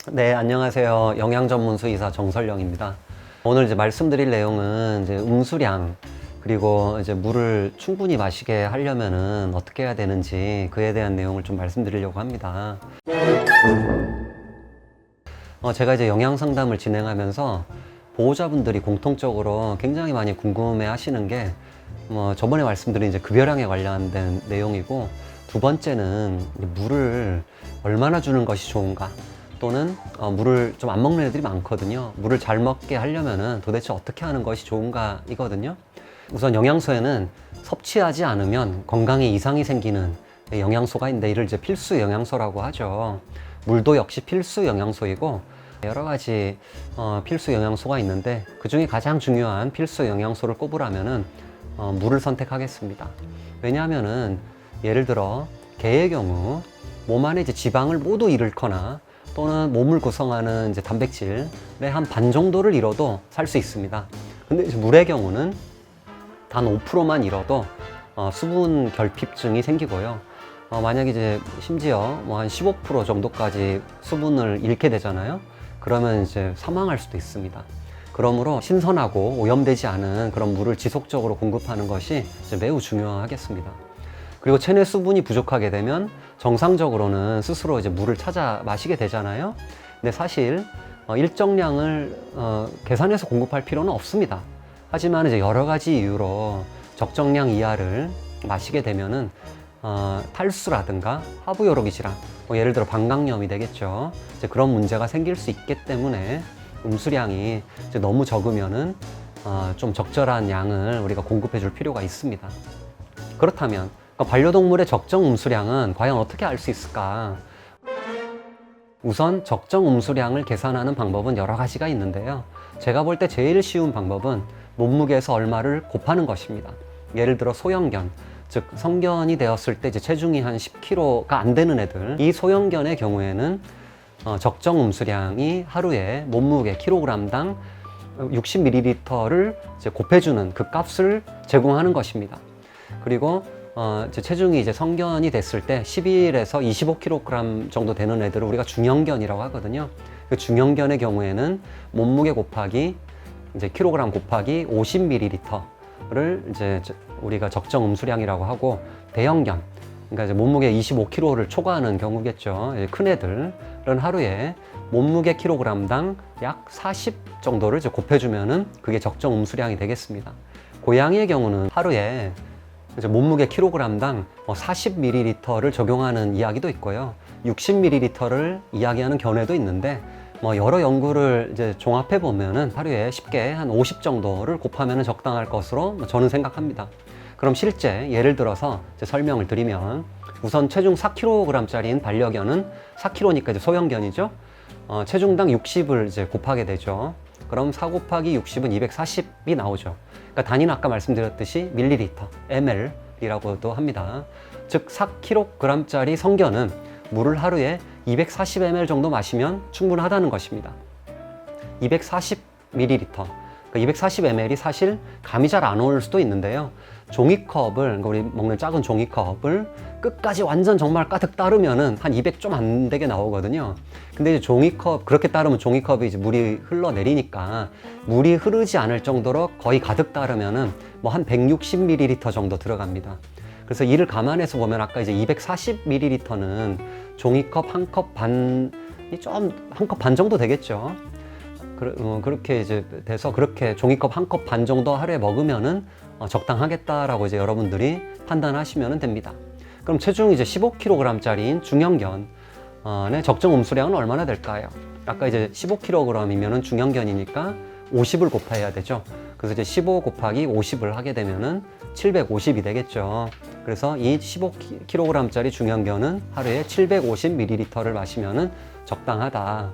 네, 안녕하세요. 영양 전문 수의사 정설영입니다. 오늘 이제 말씀드릴 내용은 이제 음수량, 그리고 이제 물을 충분히 마시게 하려면은 어떻게 해야 되는지 그에 대한 내용을 좀 말씀드리려고 합니다. 제가 이제 영양 상담을 진행하면서 보호자분들이 공통적으로 굉장히 많이 궁금해 하시는 게 저번에 말씀드린 이제 급여량에 관련된 내용이고, 두 번째는 물을 얼마나 주는 것이 좋은가, 또는 물을 좀 안 먹는 애들이 많거든요. 물을 잘 먹게 하려면은 도대체 어떻게 하는 것이 좋은가 이거든요. 우선 영양소에는 섭취하지 않으면 건강에 이상이 생기는 영양소가 있는데, 이를 이제 필수 영양소라고 하죠. 물도 역시 필수 영양소이고, 여러 가지 필수 영양소가 있는데 그 중에 가장 중요한 필수 영양소를 꼽으라면은 물을 선택하겠습니다. 왜냐하면은 예를 들어 개의 경우 몸 안에 이제 지방을 모두 잃거나, 또는 몸을 구성하는 이제 단백질의 한 반 정도를 잃어도 살 수 있습니다. 근데 이제 물의 경우는 단 5%만 잃어도 수분 결핍증이 생기고요. 만약에 이제 심지어 한 15% 정도까지 수분을 잃게 되잖아요. 그러면 이제 사망할 수도 있습니다. 그러므로 신선하고 오염되지 않은 그런 물을 지속적으로 공급하는 것이 이제 매우 중요하겠습니다. 그리고 체내 수분이 부족하게 되면 정상적으로는 스스로 이제 물을 찾아 마시게 되잖아요. 근데 사실 일정량을 계산해서 공급할 필요는 없습니다. 하지만 이제 여러 가지 이유로 적정량 이하를 마시게 되면은 탈수라든가 하부요로기 질환, 예를 들어 방광염이 되겠죠. 이제 그런 문제가 생길 수 있기 때문에 음수량이 이제 너무 적으면은 좀 적절한 양을 우리가 공급해 줄 필요가 있습니다. 그렇다면 반려동물의 적정 음수량은 과연 어떻게 알 수 있을까? 우선 적정 음수량을 계산하는 방법은 여러 가지가 있는데요. 제가 볼 때 제일 쉬운 방법은 몸무게에서 얼마를 곱하는 것입니다. 예를 들어 소형견, 즉 성견이 되었을 때 이제 체중이 한 10kg가 안 되는 애들, 이 소형견의 경우에는 적정 음수량이 하루에 몸무게 kg당 60ml를 이제 곱해주는 그 값을 제공하는 것입니다. 그리고 이제 체중이 이제 성견이 됐을 때 11에서 25kg 정도 되는 애들을 우리가 중형견이라고 하거든요. 그 중형견의 경우에는 몸무게 곱하기 이제 kg 곱하기 50ml를 이제 우리가 적정 음수량이라고 하고, 대형견, 그러니까 이제 몸무게 25kg를 초과하는 경우겠죠. 큰 애들은 하루에 몸무게 kg당 약 40 정도를 이제 곱해주면은 그게 적정 음수량이 되겠습니다. 고양이의 경우는 하루에 이제 몸무게 kg당 40ml를 적용하는 이야기도 있고요. 60ml를 이야기하는 견해도 있는데, 여러 연구를 이제 종합해 보면은 하루에 쉽게 한 50 정도를 곱하면 적당할 것으로 저는 생각합니다. 그럼 실제 예를 들어서 이제 설명을 드리면, 우선 체중 4kg짜리인 반려견은 4kg니까 이제 소형견이죠. 체중당 60을 이제 곱하게 되죠. 그럼 4 곱하기 60은 240이 나오죠. 그러니까 단위는 아까 말씀드렸듯이 밀리리터, ml이라고도 합니다. 즉 4kg짜리 성견은 물을 하루에 240ml 정도 마시면 충분하다는 것입니다. 240ml, 그러니까 240ml이 사실 감이 잘 안 올 수도 있는데요. 종이컵을, 그러니까 우리 먹는 작은 종이컵을 끝까지 완전 정말 가득 따르면은 한 200 좀 안 되게 나오거든요. 근데 이제 종이컵, 그렇게 따르면 종이컵이 이제 물이 흘러내리니까 물이 흐르지 않을 정도로 거의 가득 따르면은 한 160ml 정도 들어갑니다. 그래서 이를 감안해서 보면 아까 이제 240ml는 종이컵 한 컵 반이 좀, 한 컵 반 정도 되겠죠. 그렇게 이제 돼서 그렇게 종이컵 한 컵 반 정도 하루에 먹으면은 적당하겠다라고 이제 여러분들이 판단하시면 됩니다. 그럼 체중이 이제 15kg짜리인 중형견의 적정 음수량은 얼마나 될까요? 아까 이제 15kg이면은 중형견이니까 50을 곱해야 되죠. 그래서 이제 15 곱하기 50을 하게 되면은 750이 되겠죠. 그래서 이 15kg짜리 중형견은 하루에 750ml를 마시면은 적당하다.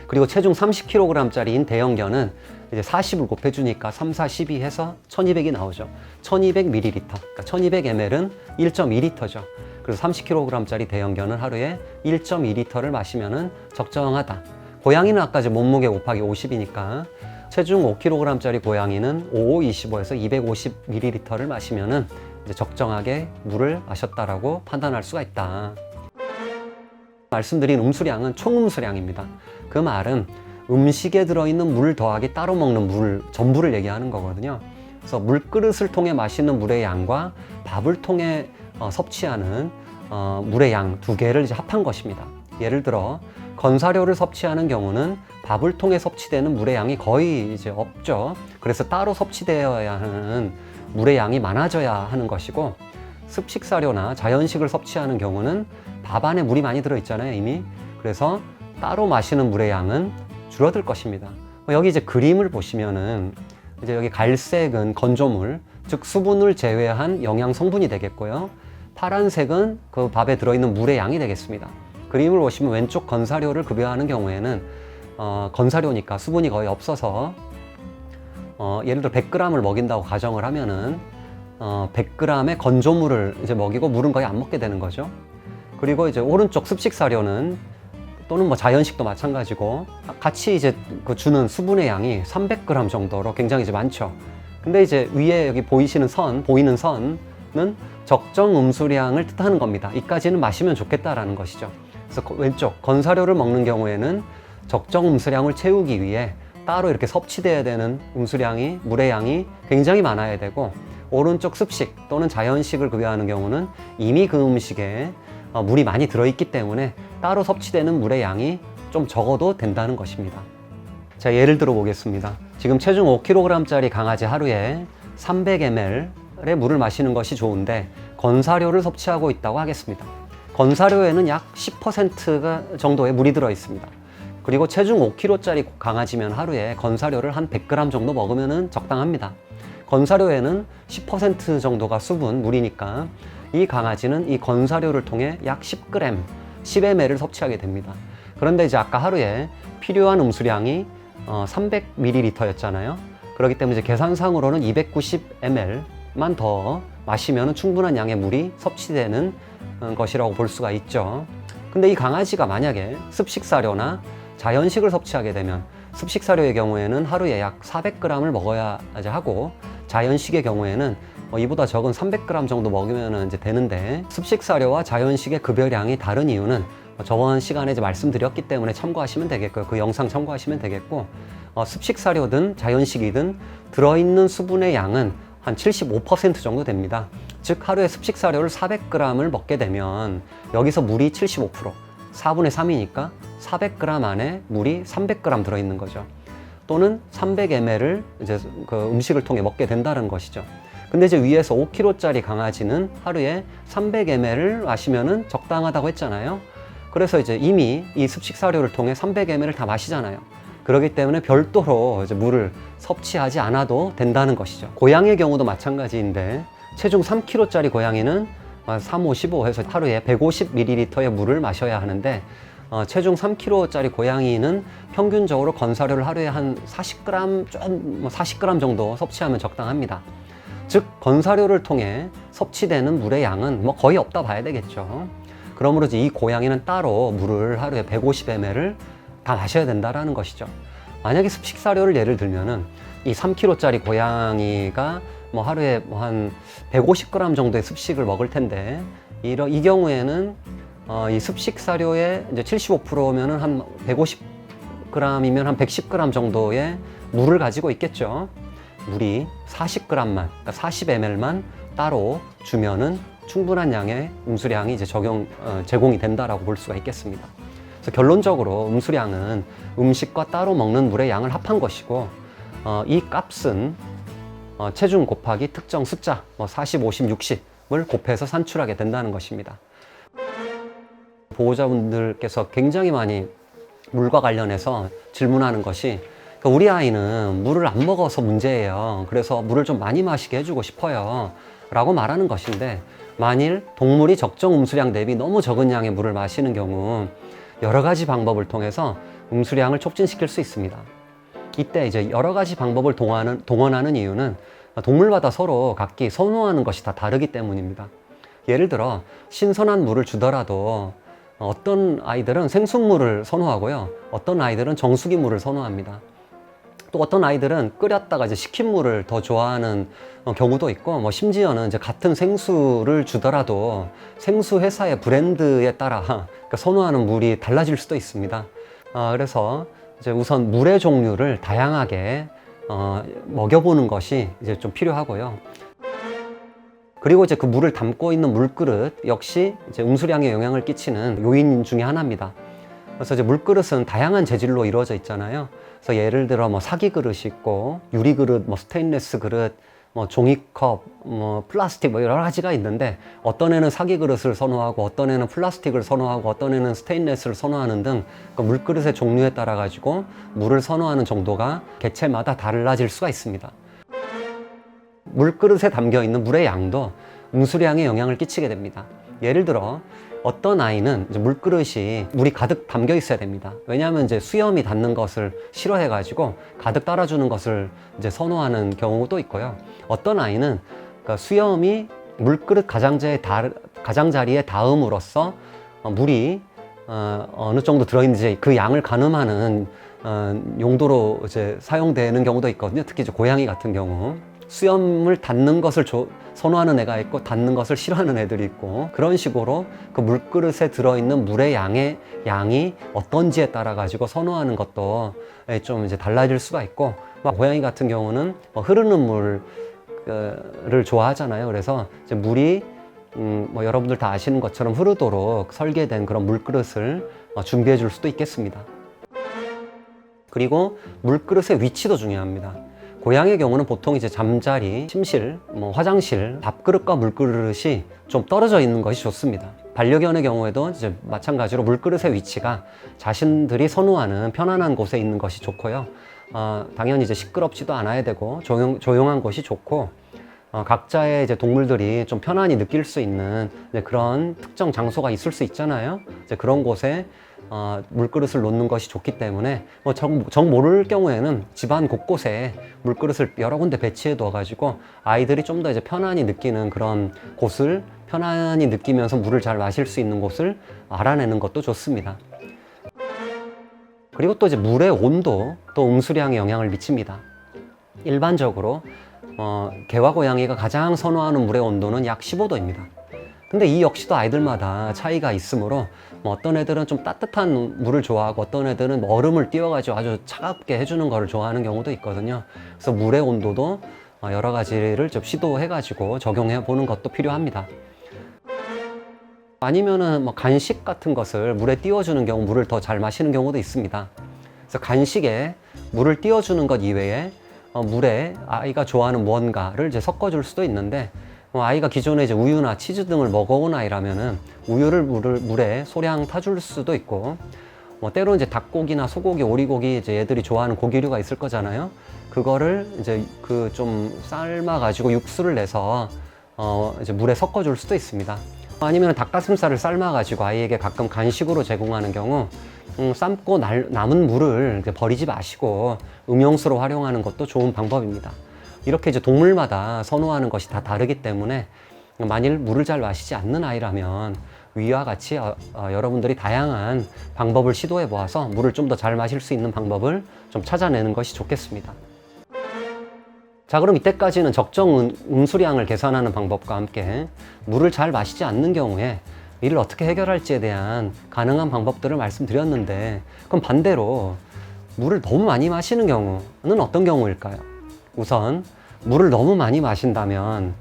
그리고 체중 30kg짜리인 대형견은 이제 40을 곱해주니까 3, 4, 12 해서 1200이 나오죠. 1200ml, 그러니까 1200ml은 1.2L죠. 그래서 30kg짜리 대형견은 하루에 1.2L를 마시면은 적정하다. 고양이는 아까 이제 몸무게 곱하기 50이니까 체중 5kg짜리 고양이는 5525에서 250ml를 마시면은 이제 적정하게 물을 마셨다라고 판단할 수가 있다. 말씀드린 음수량은 총음수량입니다. 그 말은 음식에 들어있는 물 더하기 따로 먹는 물 전부를 얘기하는 거거든요. 그래서 물그릇을 통해 마시는 물의 양과 밥을 통해 섭취하는 물의 양 두 개를 이제 합한 것입니다. 예를 들어 건사료를 섭취하는 경우는 밥을 통해 섭취되는 물의 양이 거의 이제 없죠. 그래서 따로 섭취되어야 하는 물의 양이 많아져야 하는 것이고, 습식사료나 자연식을 섭취하는 경우는 밥 안에 물이 많이 들어있잖아요, 이미. 그래서 따로 마시는 물의 양은 줄어들 것입니다. 여기 이제 그림을 보시면은 이제 여기 갈색은 건조물, 즉 수분을 제외한 영양 성분이 되겠고요. 파란색은 그 밥에 들어있는 물의 양이 되겠습니다. 그림을 보시면 왼쪽 건사료를 급여하는 경우에는 건사료니까 수분이 거의 없어서 예를 들어 100g을 먹인다고 가정을 하면은 100g의 건조물을 이제 먹이고 물은 거의 안 먹게 되는 거죠. 그리고 이제 오른쪽 습식사료는 또는 뭐 자연식도 마찬가지고 같이 이제 그 주는 수분의 양이 300g 정도로 굉장히 이제 많죠. 근데 이제 위에 여기 보이는 선은 적정 음수량을 뜻하는 겁니다. 이까지는 마시면 좋겠다라는 것이죠. 그래서 왼쪽 건사료를 먹는 경우에는 적정 음수량을 채우기 위해 따로 이렇게 섭취돼야 되는 음수량이, 물의 양이 굉장히 많아야 되고, 오른쪽 습식 또는 자연식을 급여하는 경우는 이미 그 음식에 물이 많이 들어있기 때문에 따로 섭취되는 물의 양이 좀 적어도 된다는 것입니다. 자, 예를 들어 보겠습니다. 지금 체중 5kg짜리 강아지 하루에 300ml의 물을 마시는 것이 좋은데 건사료를 섭취하고 있다고 하겠습니다. 건사료에는 약 10%가 정도의 물이 들어 있습니다. 그리고 체중 5kg짜리 강아지면 하루에 건사료를 한 100g 정도 먹으면 적당합니다. 건사료에는 10% 정도가 수분, 물이니까 이 강아지는 이 건사료를 통해 약 10g, 10ml를 섭취하게 됩니다. 그런데 이제 아까 하루에 필요한 음수량이 300ml였잖아요. 그렇기 때문에 이제 계산상으로는 290ml만 더 마시면 충분한 양의 물이 섭취되는 것이라고 볼 수가 있죠. 근데 이 강아지가 만약에 습식사료나 자연식을 섭취하게 되면 습식사료의 경우에는 하루에 약 400g을 먹어야 하고, 자연식의 경우에는 이보다 적은 300g 정도 먹으면 이제 되는데, 습식사료와 자연식의 급여량이 다른 이유는 저번 시간에 이제 말씀드렸기 때문에 참고하시면 되겠고요. 그 영상 참고하시면 되겠고, 습식사료든 자연식이든 들어있는 수분의 양은 한 75% 정도 됩니다. 즉 하루에 습식사료를 400g을 먹게 되면 여기서 물이 75%, 4분의 3이니까 400g 안에 물이 300g 들어있는 거죠. 또는 300ml를 이제 그 음식을 통해 먹게 된다는 것이죠. 근데 이제 위에서 5kg짜리 강아지는 하루에 300ml를 마시면은 적당하다고 했잖아요. 그래서 이제 이미 이 습식사료를 통해 300ml를 다 마시잖아요. 그렇기 때문에 별도로 이제 물을 섭취하지 않아도 된다는 것이죠. 고양이의 경우도 마찬가지인데, 체중 3kg짜리 고양이는 3, 5, 15 해서 하루에 150ml의 물을 마셔야 하는데, 체중 3kg짜리 고양이는 평균적으로 건사료를 하루에 한 40g, 40g 정도 섭취하면 적당합니다. 즉 건사료를 통해 섭취되는 물의 양은 뭐 거의 없다 봐야 되겠죠. 그러므로 이 고양이는 따로 물을 하루에 150ml를 다 마셔야 된다라는 것이죠. 만약에 습식사료를 예를 들면은 이 3kg짜리 고양이가 뭐 하루에 뭐 한 150g 정도의 습식을 먹을 텐데, 이 경우에는 이 습식사료의 이제 75%면은 한 150g이면 한 110g 정도의 물을 가지고 있겠죠. 물이 40g만, 그러니까 40ml만 따로 주면은 충분한 양의 음수량이 이제 제공이 된다라고 볼 수가 있겠습니다. 그래서 결론적으로 음수량은 음식과 따로 먹는 물의 양을 합한 것이고, 이 값은 체중 곱하기 특정 숫자, 40, 50, 60을 곱해서 산출하게 된다는 것입니다. 보호자분들께서 굉장히 많이 물과 관련해서 질문하는 것이, 우리 아이는 물을 안 먹어서 문제예요. 그래서 물을 좀 많이 마시게 해주고 싶어요. 라고 말하는 것인데, 만일 동물이 적정 음수량 대비 너무 적은 양의 물을 마시는 경우 여러 가지 방법을 통해서 음수량을 촉진시킬 수 있습니다. 이때 이제 여러 가지 방법을 동원하는 이유는 동물마다 서로 각기 선호하는 것이 다 다르기 때문입니다. 예를 들어 신선한 물을 주더라도 어떤 아이들은 생수물을 선호하고요, 어떤 아이들은 정수기물을 선호합니다. 또 어떤 아이들은 끓였다가 이제 식힌 물을 더 좋아하는 경우도 있고, 뭐 심지어는 이제 같은 생수를 주더라도 생수 회사의 브랜드에 따라 그러니까 선호하는 물이 달라질 수도 있습니다. 그래서 이제 우선 물의 종류를 다양하게 먹여보는 것이 이제 좀 필요하고요. 그리고 이제 그 물을 담고 있는 물그릇 역시 이제 음수량에 영향을 끼치는 요인 중에 하나입니다. 그래서 이제 물그릇은 다양한 재질로 이루어져 있잖아요. 그래서 예를 들어 뭐 사기 그릇이 있고, 유리 그릇, 뭐 스테인리스 그릇, 뭐 종이컵, 뭐 플라스틱, 뭐 여러 가지가 있는데, 어떤 애는 사기 그릇을 선호하고, 어떤 애는 플라스틱을 선호하고, 어떤 애는 스테인리스를 선호하는 등 그 물그릇의 종류에 따라 가지고 물을 선호하는 정도가 개체마다 달라질 수가 있습니다. 물그릇에 담겨 있는 물의 양도 음수량에 영향을 끼치게 됩니다. 예를 들어 어떤 아이는 이제 물그릇이 물이 가득 담겨 있어야 됩니다. 왜냐하면 이제 수염이 닿는 것을 싫어해 가지고 가득 따라주는 것을 이제 선호하는 경우도 있고요. 어떤 아이는 그러니까 수염이 물그릇 가장자리에 닿음으로써 물이 어느 정도 들어있는지 그 양을 가늠하는 용도로 이제 사용되는 경우도 있거든요. 특히 이제 고양이 같은 경우 수염을 닿는 것을 선호하는 애가 있고 닿는 것을 싫어하는 애들이 있고, 그런 식으로 그 물그릇에 들어있는 물의 양이 어떤지에 따라 가지고 선호하는 것도 좀 이제 달라질 수가 있고, 고양이 같은 경우는 흐르는 물을 좋아하잖아요. 그래서 이제 물이 뭐 여러분들 다 아시는 것처럼 흐르도록 설계된 그런 물그릇을 준비해 줄 수도 있겠습니다. 그리고 물그릇의 위치도 중요합니다. 고양이의 경우는 보통 이제 잠자리, 침실, 뭐 화장실, 밥그릇과 물그릇이 좀 떨어져 있는 것이 좋습니다. 반려견의 경우에도 이제 마찬가지로 물그릇의 위치가 자신들이 선호하는 편안한 곳에 있는 것이 좋고요. 당연히 이제 시끄럽지도 않아야 되고 조용한 곳이 좋고, 각자의 이제 동물들이 좀 편안히 느낄 수 있는 그런 특정 장소가 있을 수 있잖아요. 이제 그런 곳에 물그릇을 놓는 것이 좋기 때문에 정 모를 경우에는 집안 곳곳에 물그릇을 여러 군데 배치해 둬 가지고 아이들이 좀 더 이제 편안히 느끼는 그런 곳을, 편안히 느끼면서 물을 잘 마실 수 있는 곳을 알아내는 것도 좋습니다. 그리고 또 이제 물의 온도, 또 음수량에 영향을 미칩니다. 일반적으로 개와 고양이가 가장 선호하는 물의 온도는 약 15도입니다. 근데 이 역시도 아이들마다 차이가 있으므로 어떤 애들은 좀 따뜻한 물을 좋아하고, 어떤 애들은 얼음을 띄워가지고 아주 차갑게 해주는 거를 좋아하는 경우도 있거든요. 그래서 물의 온도도 여러 가지를 좀 시도해가지고 적용해 보는 것도 필요합니다. 아니면은 뭐 간식 같은 것을 물에 띄워주는 경우 물을 더 잘 마시는 경우도 있습니다. 그래서 간식에 물을 띄워주는 것 이외에 물에 아이가 좋아하는 무언가를 이제 섞어줄 수도 있는데, 아이가 기존에 이제 우유나 치즈 등을 먹어온 아이라면은 우유를 물에 소량 타줄 수도 있고, 때로 이제 닭고기나 소고기, 오리고기 이제 얘들이 좋아하는 고기류가 있을 거잖아요. 그거를 이제 그 좀 삶아가지고 육수를 내서 이제 물에 섞어줄 수도 있습니다. 아니면 닭가슴살을 삶아가지고 아이에게 가끔 간식으로 제공하는 경우, 삶고 남은 물을 이제 버리지 마시고 음용수로 활용하는 것도 좋은 방법입니다. 이렇게 이제 동물마다 선호하는 것이 다 다르기 때문에, 만일 물을 잘 마시지 않는 아이라면 위와 같이 여러분들이 다양한 방법을 시도해 보아서 물을 좀 더 잘 마실 수 있는 방법을 좀 찾아내는 것이 좋겠습니다. 자, 그럼 이때까지는 적정 음수량을 계산하는 방법과 함께 물을 잘 마시지 않는 경우에 이를 어떻게 해결할지에 대한 가능한 방법들을 말씀드렸는데, 그럼 반대로 물을 너무 많이 마시는 경우는 어떤 경우일까요? 우선 물을 너무 많이 마신다면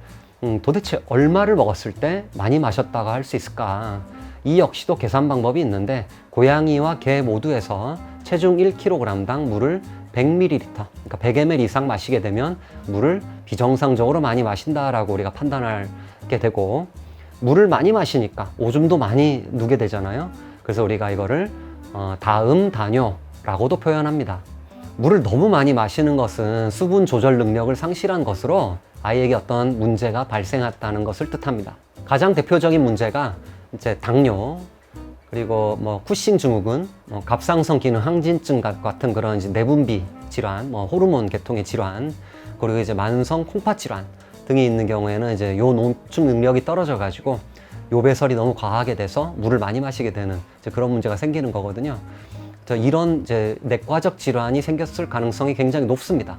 도대체 얼마를 먹었을 때 많이 마셨다고 할 수 있을까? 이 역시도 계산 방법이 있는데, 고양이와 개 모두에서 체중 1kg당 물을 100ml, 그러니까 100ml 이상 마시게 되면 물을 비정상적으로 많이 마신다라고 우리가 판단하게 되고, 물을 많이 마시니까 오줌도 많이 누게 되잖아요. 그래서 우리가 이거를 다음 다뇨라고도 표현합니다. 물을 너무 많이 마시는 것은 수분 조절 능력을 상실한 것으로 아이에게 어떤 문제가 발생했다는 것을 뜻합니다. 가장 대표적인 문제가 이제 당뇨, 그리고 뭐 쿠싱 증후군, 갑상선 기능 항진증 같은 그런 이제 내분비 질환, 호르몬 계통의 질환, 그리고 이제 만성 콩팥 질환 등이 있는 경우에는 이제 요 농축 능력이 떨어져 가지고 요 배설이 너무 과하게 돼서 물을 많이 마시게 되는 이제 그런 문제가 생기는 거거든요. 이런 이제 내과적 질환이 생겼을 가능성이 굉장히 높습니다.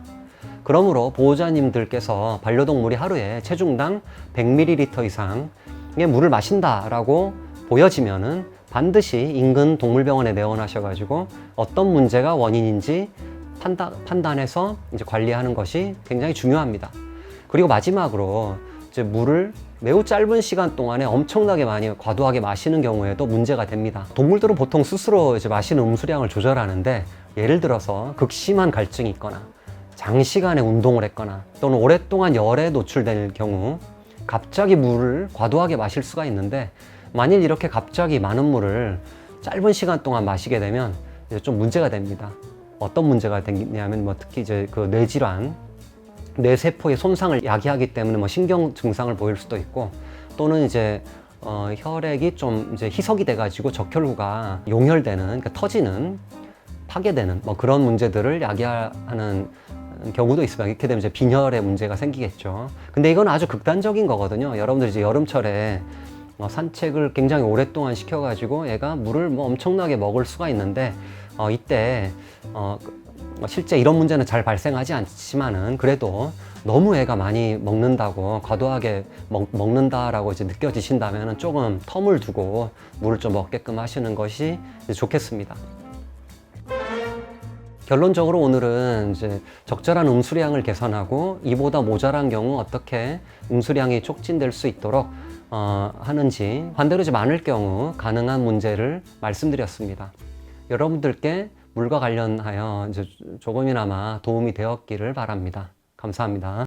그러므로 보호자님들께서 반려동물이 하루에 체중당 100ml 이상의 물을 마신다라고 보여지면은 반드시 인근 동물병원에 내원하셔가지고 어떤 문제가 원인인지 판단해서 이제 관리하는 것이 굉장히 중요합니다. 그리고 마지막으로 이제 물을 매우 짧은 시간 동안에 엄청나게 많이 과도하게 마시는 경우에도 문제가 됩니다. 동물들은 보통 스스로 이제 마시는 음수량을 조절하는데, 예를 들어서 극심한 갈증이 있거나 장시간에 운동을 했거나 또는 오랫동안 열에 노출될 경우 갑자기 물을 과도하게 마실 수가 있는데, 만일 이렇게 갑자기 많은 물을 짧은 시간 동안 마시게 되면 이제 좀 문제가 됩니다. 어떤 문제가 되냐면 특히 이제 그 뇌질환, 뇌세포의 손상을 야기하기 때문에 신경 증상을 보일 수도 있고, 또는 이제 혈액이 좀 이제 희석이 돼가지고 적혈구가 용혈되는, 그러니까 터지는, 파괴되는 그런 문제들을 야기하는 경우도 있습니다. 이렇게 되면 이제 빈혈의 문제가 생기겠죠. 근데 이건 아주 극단적인 거거든요. 여러분들 이제 여름철에 산책을 굉장히 오랫동안 시켜가지고 얘가 물을 엄청나게 먹을 수가 있는데, 이때 실제 이런 문제는 잘 발생하지 않지만은 그래도 너무 애가 많이 먹는다고, 과도하게 먹는다라고 이제 느껴지신다면은 조금 텀을 두고 물을 좀 먹게끔 하시는 것이 좋겠습니다. 결론적으로 오늘은 이제 적절한 음수량을 개선하고 이보다 모자란 경우 어떻게 음수량이 촉진될 수 있도록 하는지, 반대로 이제 많을 경우 가능한 문제를 말씀드렸습니다. 여러분들께 물과 관련하여 이제 조금이나마 도움이 되었기를 바랍니다. 감사합니다.